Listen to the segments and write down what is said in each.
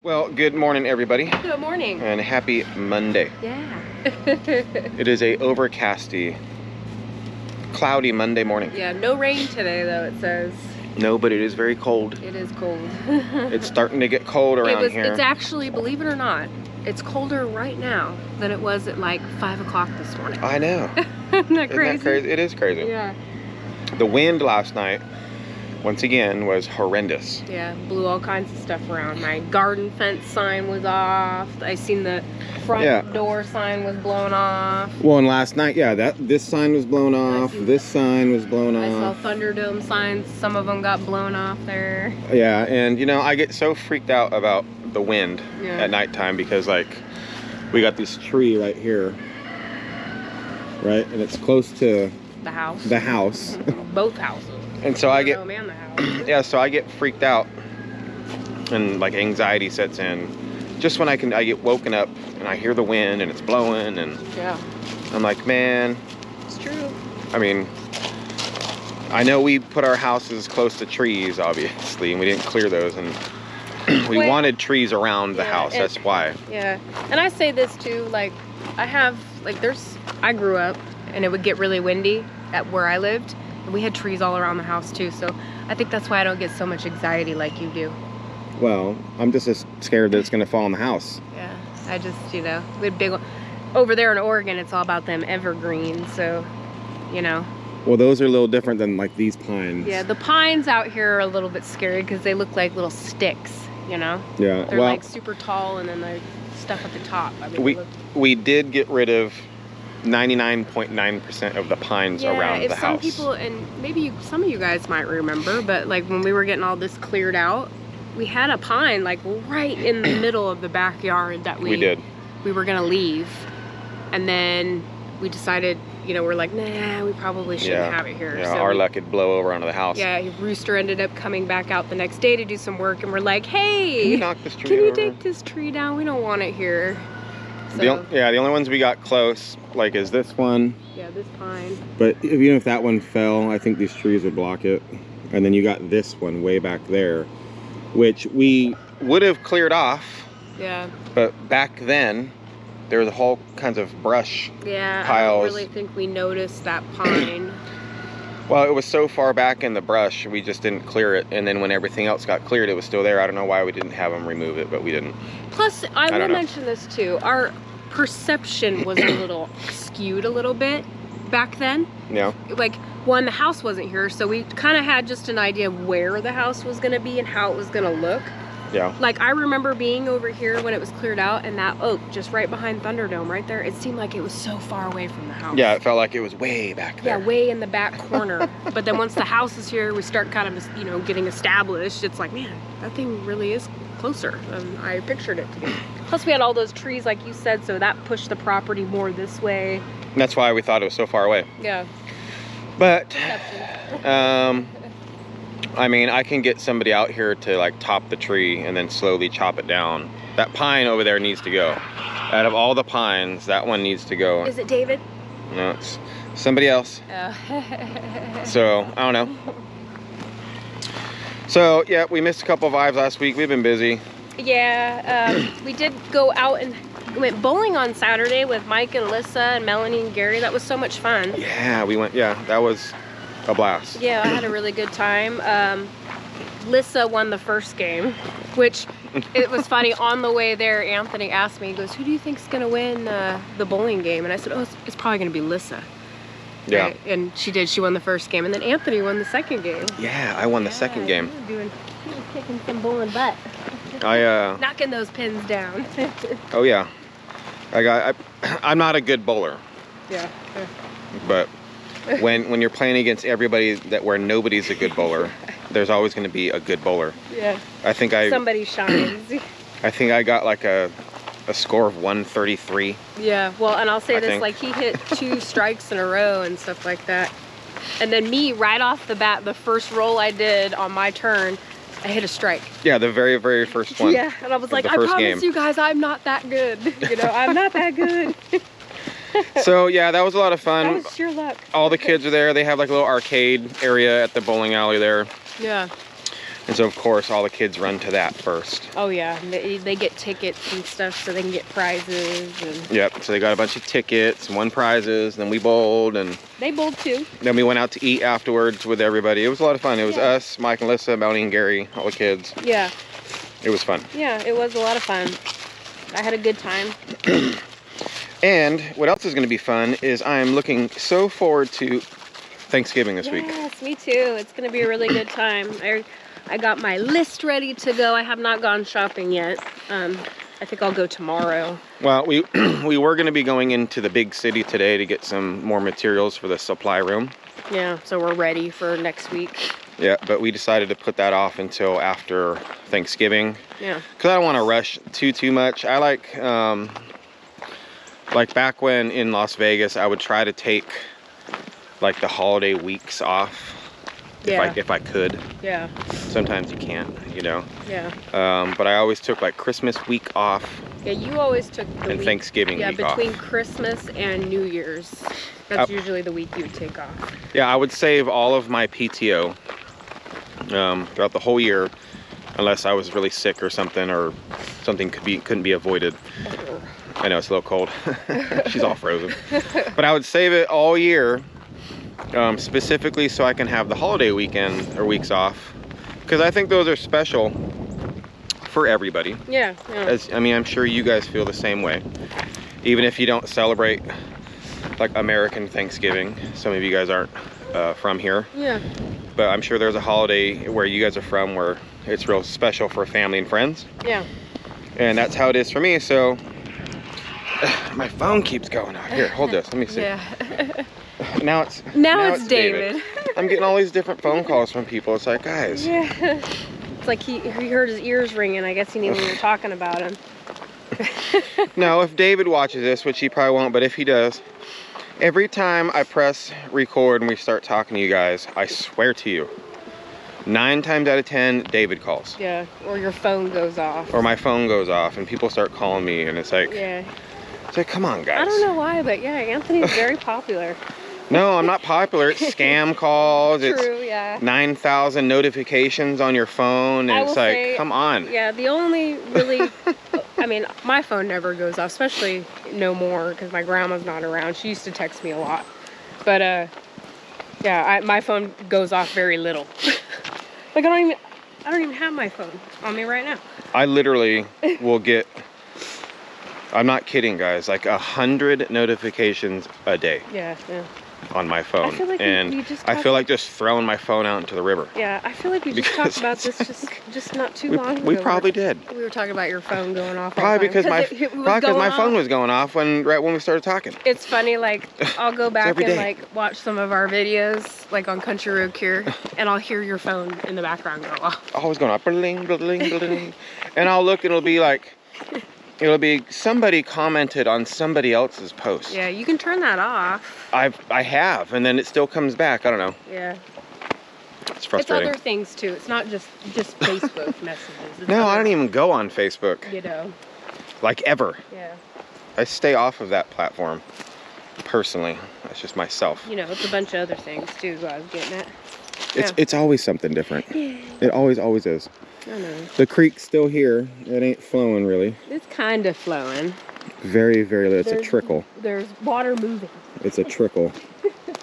Well, good morning, everybody. Good morning. And happy Monday. Yeah. It is a overcasty, cloudy Monday morning. Yeah, no rain today though, it says. No, but it is very cold. It is cold. It's starting to get cold around here. It's actually, believe it or not, it's colder right now than it was at like 5 o'clock this morning. I know. Isn't that crazy? Isn't that crazy? It is crazy. Yeah. The wind last night, once again, was horrendous. Yeah, blew all kinds of stuff around. My garden fence sign was off. I seen the front door sign was blown off. Well, and last night, this sign was blown off. This sign was blown off. I saw Thunderdome signs. Some of them got blown off there. Yeah, and you know, I get so freaked out about the wind at nighttime because, like, we got this tree right here, right, and it's close to the house. The house. Both houses. And so I get, and the house. yeah, so I get freaked out, and like anxiety sets in, just when I get woken up and I hear the wind and it's blowing, and I'm like, man, it's true. I mean, I know we put our houses close to trees, obviously, and we didn't clear those, and we wanted trees around the house. That's why. Yeah, and I say this too, like, I grew up and it would get really windy at where I lived. We had trees all around the house too, so I think that's why I don't get so much anxiety like you do. Well, I'm just as scared that it's gonna fall in the house. Yeah, I just, you know, we had big, over there in Oregon, it's all about them evergreens, so, you know. Well, those are a little different than like these pines. Yeah, the pines out here are a little bit scary because they look like little sticks, you know? Yeah, they're like super tall and then they're stuck at the top. I mean, we did get rid of 99.9% of the pines around the house. Some people, and maybe some of you guys might remember, but like when we were getting all this cleared out, we had a pine like right in the middle of the backyard that we were gonna leave, and then we decided, you know, we're like, nah, we probably shouldn't have it here. Yeah, so our luck could blow over onto the house. Yeah, Rooster ended up coming back out the next day to do some work, and we're like, hey, can you knock this tree Can you over? take this tree down? We don't want it here. So, the only ones we got close, like, is this one. Yeah, this pine. But even if that one fell, I think these trees would block it. And then you got this one way back there, which we would have cleared off. Yeah. But back then, there was a whole kinds of brush piles. I don't really think we noticed that pine. Well, it was so far back in the brush, we just didn't clear it. And then when everything else got cleared, it was still there. I don't know why we didn't have them remove it, but we didn't. Plus, I will mention this too. Our perception was a little skewed a little bit back then. Yeah. Like, one, the house wasn't here, so we kind of had just an idea of where the house was going to be and how it was going to look. Yeah. Like, I remember being over here when it was cleared out, and that oak just right behind Thunderdome right there, it seemed like it was so far away from the house. Yeah, it felt like it was way back there. Yeah, way in the back corner. But then once the house is here, we start kind of, you know, getting established. It's like, man, that thing really is closer than I pictured it to be. Plus, we had all those trees, like you said, so that pushed the property more this way. And that's why we thought it was so far away. Yeah. But, I mean, I can get somebody out here to like top the tree and then slowly chop it down. That pine over there needs to go. Out of all the pines, that one needs to go. Is it David? No, it's somebody else. Oh. So, I don't know. So, yeah, we missed a couple of vibes last week. We've been busy. Yeah, we did go out and went bowling on Saturday with Mike and Lissa and Melanie and Gary. That was so much fun. Yeah, we went, that was a blast. Yeah, I had a really good time. Lissa won the first game, which it was funny. On the way there, Anthony asked me, he goes, who do you think's gonna win the bowling game? And I said, oh, it's probably gonna be Lissa. Yeah. Right? And she did. She won the first game, and then Anthony won the second game. Yeah, I won the second game. He was kicking some bowling butt. Knocking those pins down. Oh yeah. I'm not a good bowler. Yeah. But when you're playing against everybody where nobody's a good bowler, there's always going to be a good bowler. Yeah. Somebody shines. I think I got like a score of 133. Yeah. Well, and I'll say this, like, he hit 2 strikes in a row and stuff like that. And then me, right off the bat, the first roll I did on my turn, I hit a strike. Yeah, the very, very first one. Yeah, and I was like, I promise you guys, I'm not that good. You know, I'm not that good. So, yeah, that was a lot of fun. That was sheer luck. All the kids are there. They have like a little arcade area at the bowling alley there. Yeah. And so, of course, all the kids run to that first. Oh, yeah. They get tickets and stuff so they can get prizes. And... Yep. So they got a bunch of tickets and won prizes. Then we bowled. And they bowled, too. Then we went out to eat afterwards with everybody. It was a lot of fun. It was us, Mike and Alyssa, Melanie and Gary, all the kids. Yeah. It was fun. Yeah, it was a lot of fun. I had a good time. And what else is going to be fun is I'm looking so forward to Thanksgiving this week. Yes, me too. It's going to be a really good time. I got my list ready to go. I have not gone shopping yet. I think I'll go tomorrow. Well, we were going to be going into the big city today to get some more materials for the supply room. Yeah, so we're ready for next week. Yeah, but we decided to put that off until after Thanksgiving. Yeah. Because I don't want to rush too much. I like back when in Las Vegas, I would try to take like the holiday weeks off. If I could. Yeah. Sometimes you can't, you know. Yeah. But I always took like Christmas week off. Yeah, you always took the week, Thanksgiving week off. Yeah, between Christmas and New Year's. That's usually the week you would take off. Yeah, I would save all of my PTO throughout the whole year, unless I was really sick or something couldn't be avoided. I know it's a little cold. She's all frozen. But I would save it all year. Specifically so I can have the holiday weekend or weeks off, because I think those are special for everybody. Yeah. I'm sure you guys feel the same way, even if you don't celebrate like American Thanksgiving. Some of you guys aren't from here. Yeah. But I'm sure there's a holiday where you guys are from where it's real special for family and friends. Yeah. And that's how it is for me. So my phone keeps going out. Here, hold this. Let me see. Yeah. Now it's David. I'm getting all these different phone calls from people. It's like, guys. Yeah. It's like he heard his ears ringing. I guess he knew we were talking about him. No, if David watches this, which he probably won't, but if he does, every time I press record and we start talking to you guys, I swear to you, 9 times out of 10, David calls. Yeah, or your phone goes off. Or my phone goes off and people start calling me and it's like, yeah. It's like, come on, guys. I don't know why, but yeah, Anthony's very popular. No, I'm not popular. It's scam calls. True, it's yeah. 9,000 notifications on your phone. And it's like, say, come on. Yeah, the only really, I mean, my phone never goes off, especially no more because my grandma's not around. She used to text me a lot. But, yeah, my phone goes off very little. Like, I don't even have my phone on me right now. I literally will get, I'm not kidding, guys, like 100 notifications a day. Yeah, yeah. On my phone. I feel like I feel like just throwing my phone out into the river. Yeah, I feel like we just talked about this just not too long ago. We probably did. We were talking about your phone going off. Probably because my phone was going off right when we started talking. It's funny, like I'll go back and like watch some of our videos, like on Country Road Cure, and I'll hear your phone in the background go off. Always going off, bling, bling, bling, and I'll look and it'll be like. It'll be somebody commented on somebody else's post. Yeah, you can turn that off. I have, and then it still comes back. I don't know. Yeah. It's frustrating. It's other things too. It's not just Facebook messages. No, I don't even go on Facebook. You know. Like ever. Yeah. I stay off of that platform. Personally, that's just myself. You know, it's a bunch of other things too. I was getting at. It's always something different. Yeah. It always is. I know. The creek's still here. It ain't flowing really. It's kind of flowing. Very, very little. It's a trickle. There's water moving. It's a trickle.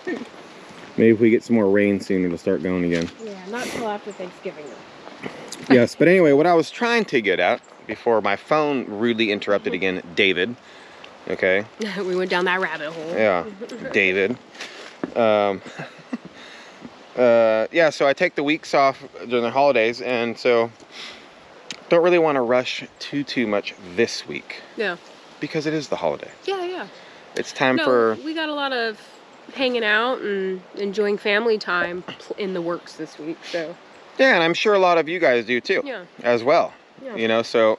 Maybe if we get some more rain soon, it'll start going again. Yeah, not till after Thanksgiving though. Yes, but anyway, what I was trying to get at before my phone rudely interrupted again, David. Okay. We went down that rabbit hole. Yeah, David. Yeah, so I take the weeks off during the holidays, and so don't really want to rush too much this week. Yeah. Because it is the holiday. Yeah, yeah. It's time for... we got a lot of hanging out and enjoying family time in the works this week, so... Yeah, and I'm sure a lot of you guys do too. Yeah. As well. Yeah. You know, so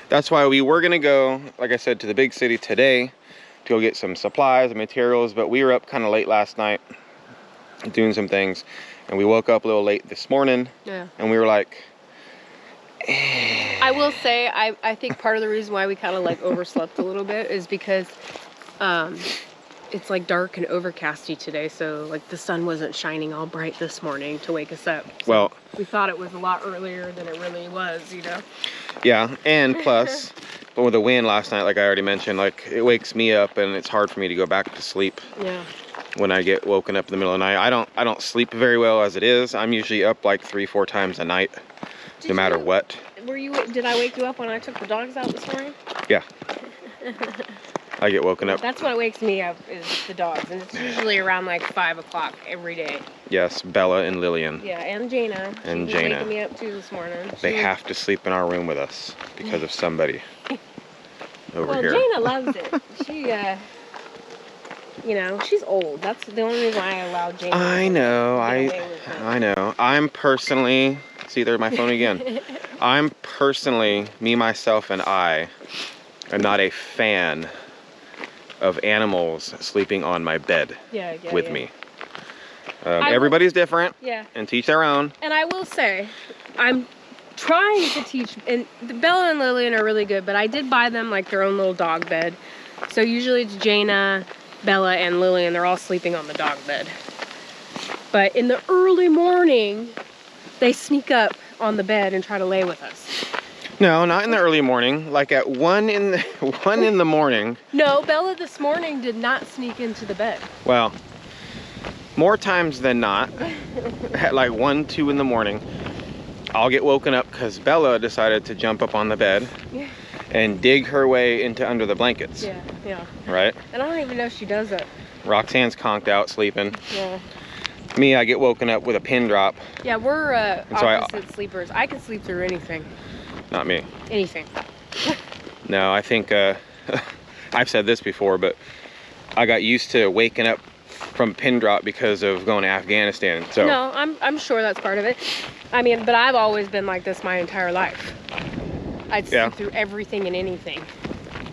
that's why we were going to go, like I said, to the big city today to go get some supplies and materials, but we were up kind of late last night doing some things, and we woke up a little late this morning. Yeah. And we were like, I will say I think part of the reason why we kind of like overslept a little bit is because it's like dark and overcasty today, so like the sun wasn't shining all bright this morning to wake us up. So well, we thought it was a lot earlier than it really was, you know? Yeah, and plus, with the wind last night, like I already mentioned, like it wakes me up and it's hard for me to go back to sleep. Yeah. When I get woken up in the middle of the night. I don't sleep very well as it is. I'm usually up like 3-4 times a night, no matter what. Did I wake you up when I took the dogs out this morning? Yeah. I get woken up. That's what wakes me up, is the dogs, and it's usually around like 5 o'clock every day. Yes, Bella and Lillian. Yeah, and Jaina. And She was Jaina. waking me up too this morning. They have to sleep in our room with us because of somebody over here. Well, Jaina loves it. She, you know, she's old. That's the only reason why I allowed Jaina. I know. I know. I'm personally, see, there's my phone again. I'm personally, me, myself, and I am not a fan of animals sleeping on my bed with me. Everybody's different. Yeah. And teach their own. And I will say, I'm trying to teach, and Bella and Lillian are really good, but I did buy them like their own little dog bed. So usually it's Jaina, Bella, and Lillian. They're all sleeping on the dog bed. But in the early morning, they sneak up on the bed and try to lay with us. No, not in the early morning. Like at 1 in the morning. No, Bella this morning did not sneak into the bed. Well, more times than not, at like 1, 2 in the morning, I'll get woken up because Bella decided to jump up on the bed and dig her way into under the blankets. Yeah, yeah. Right? And I don't even know if she does it. Roxanne's conked out sleeping. Yeah. Me, I get woken up with a pin drop. Yeah, we're opposite sleepers. I can sleep through anything. Not me. Anything. No, I think, I've said this before, but I got used to waking up from pin drop because of going to Afghanistan. So no, I'm sure that's part of it. I mean, but I've always been like this my entire life. I'd sleep through everything and anything.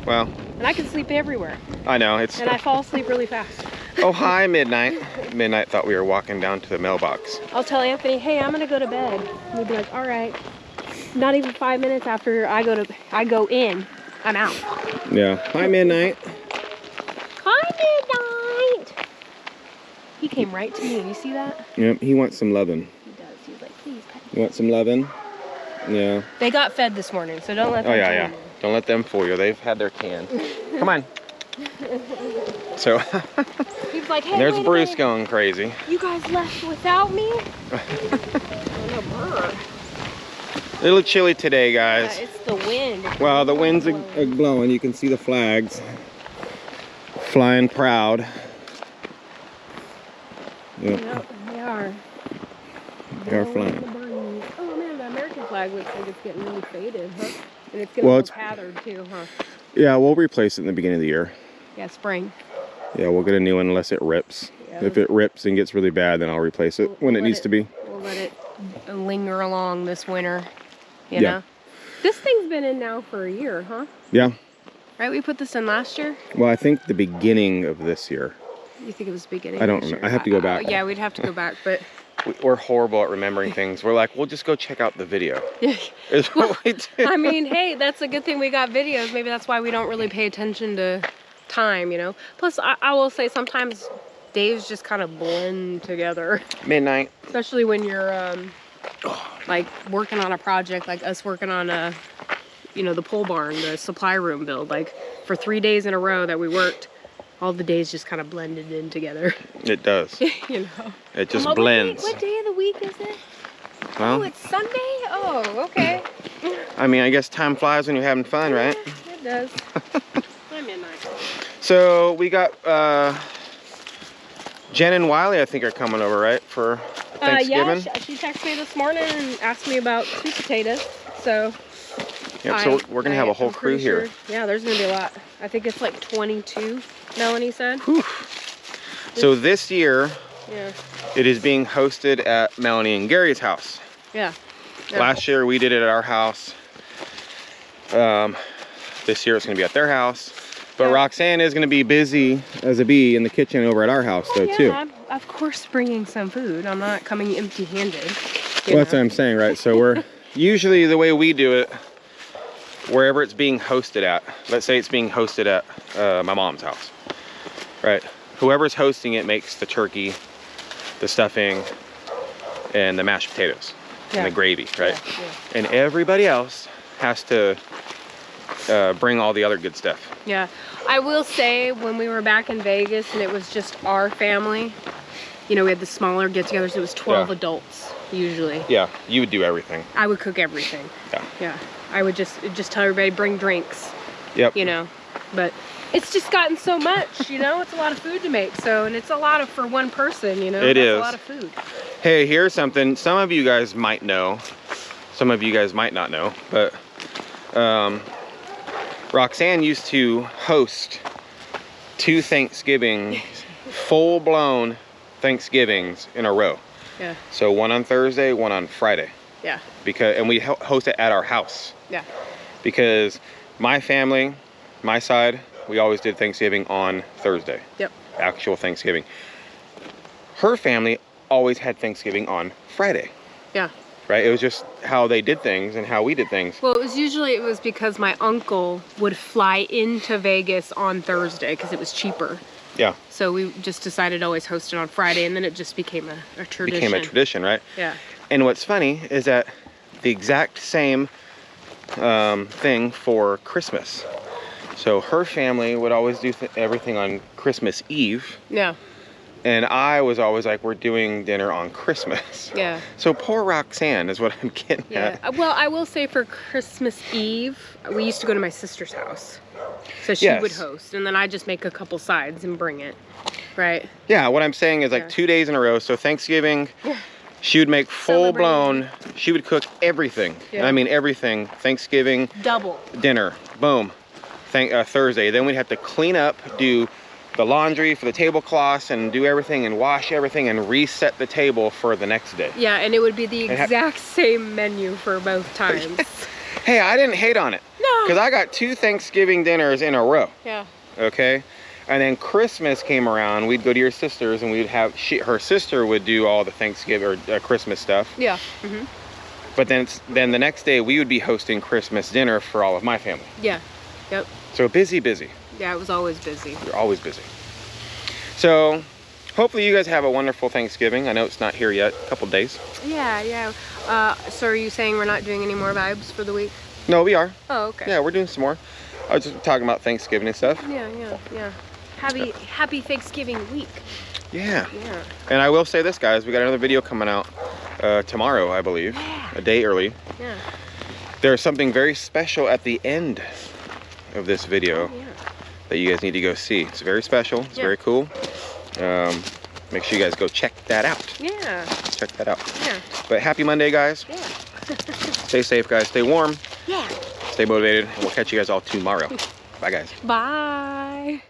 Well. And I can sleep everywhere. I know. It's. And I fall asleep really fast. Oh, hi, Midnight. Midnight thought we were walking down to the mailbox. I'll tell Anthony, hey, I'm gonna go to bed. And he'd be like, all right. Not even 5 minutes after I go in, I'm out. Yeah. Hi, Midnight. Hi, Midnight. He came right to me. You see that? Yep. He wants some loving. He does. He's like, please. You want some loving? Yeah. They got fed this morning, so don't let them. Oh yeah. Don't let them fool you. They've had their can. Come on. So. He's like, hey, there's Bruce going crazy. You guys left without me? A little chilly today, guys. Yeah, it's the wind. Well, the winds are blowing. You can see the flags flying proud. Yep, they are. They are flying. Oh man, the American flag looks like it's getting really faded, huh? And it's getting gathered too, huh? Yeah, we'll replace it in the beginning of the year. Yeah, spring. Yeah, we'll get a new one unless it rips. Yeah, if it rips and gets really bad, then I'll replace it when it needs to be. We'll let it linger along this winter. You know? This thing's been in now for a year, huh? Yeah. Right, we put this in last year? Well, I think the beginning of this year. You think it was the beginning? I don't remember. I have to go back. Yeah, we'd have to go back, but... We're horrible at remembering things. We're like, we'll just go check out the video. Is what we do. I mean, hey, that's a good thing we got videos. Maybe that's why we don't really pay attention to time, you know? Plus, I will say sometimes days just kind of blend together. Midnight. Especially when you're... like working on a project, like us working on the pole barn, the supply room build, like for 3 days in a row that we worked, all the days just kind of blended in together. It does. You know. It just blends. What day of the week is it? Well, oh, it's Sunday? Oh, okay. I mean, I guess time flies when you're having fun, right? It does. I'm Midnight. So we got Jen and Wiley, I think, are coming over, right, for Thanksgiving? Yeah, she texted me this morning and asked me about sweet potatoes. So, yep, so we're going to have a whole crew here. Yeah, there's going to be a lot. I think it's like 22, Melanie said. Whew. So this year, it is being hosted at Melanie and Gary's house. Yeah. Last year, we did it at our house. This year, it's going to be at their house. But Roxanne is going to be busy as a bee in the kitchen over at our house, though, too. I'm, of course, bringing some food. I'm not coming empty-handed. Well, that's what I'm saying, right? So we're usually the way we do it, wherever it's being hosted at. Let's say it's being hosted at my mom's house, right? whoever's hosting it makes the turkey, the stuffing, and the mashed potatoes, and the gravy, right? Yeah. And everybody else has to bring all the other good stuff. Yeah, I will say when we were back in Vegas and it was just our family, you know, we had the smaller get-togethers. It was 12 adults usually. Yeah, you would do everything. I would cook everything. Yeah. Yeah, I would just tell everybody bring drinks. Yep. You know, but it's just gotten so much. You know, it's a lot of food to make. So, and it's a lot of for one person. You know, it is a lot of food. Hey, here's something. Some of you guys might know. Some of you guys might not know, but Roxanne used to host 2 Thanksgiving, full-blown Thanksgivings in a row. Yeah. So one on Thursday, one on Friday. Yeah. And we host it at our house. Yeah. Because my family, my side, we always did Thanksgiving on Thursday. Yep. Actual Thanksgiving. Her family always had Thanksgiving on Friday. Yeah. Right? It was just how they did things and how we did things. Well, it was because my uncle would fly into Vegas on Thursday because it was cheaper. Yeah. So we just decided to always host it on Friday, and then it just became a tradition. Became a tradition, right? Yeah. And what's funny is that the exact same thing for Christmas. So her family would always do everything on Christmas Eve. Yeah. And I was always like, we're doing dinner on Christmas. Yeah. So poor Roxanne is what I'm getting at. Well, I will say for Christmas Eve, we used to go to my sister's house. So she would host, and then I just make a couple sides and bring it. Right? Yeah, what I'm saying is like 2 days in a row. So Thanksgiving, she would make full-blown, she would cook everything. Yeah. And I mean everything. Thanksgiving. Double. Dinner. Boom. Thursday. Then we'd have to clean up, do the laundry for the tablecloths, and do everything and wash everything and reset the table for the next day. Yeah, and it would be the exact same menu for both times. Hey, I didn't hate on it. No. Because I got 2 Thanksgiving dinners in a row. Yeah. Okay? And then Christmas came around, we'd go to your sister's and we'd have, her sister would do all the Thanksgiving or Christmas stuff. Yeah. But then the next day we would be hosting Christmas dinner for all of my family. Yeah. Yep. So busy. Yeah, it was always busy. You're always busy. So hopefully you guys have a wonderful Thanksgiving. I know it's not here yet, a couple days. Yeah. So are you saying we're not doing any more vibes for the week? No, we are. Oh, okay. Yeah, we're doing some more. I was just talking about Thanksgiving and stuff. Yeah. Happy Thanksgiving week. Yeah. And I will say this, guys, we got another video coming out tomorrow, I believe. Yeah. A day early. Yeah. There's something very special at the end of this video that you guys need to go see. It's very special. It's very cool. Make sure you guys go check that out. Yeah. Check that out. Yeah. But happy Monday, guys. Yeah. Stay safe, guys. Stay warm. Yeah. Stay motivated. And we'll catch you guys all tomorrow. Bye, guys. Bye.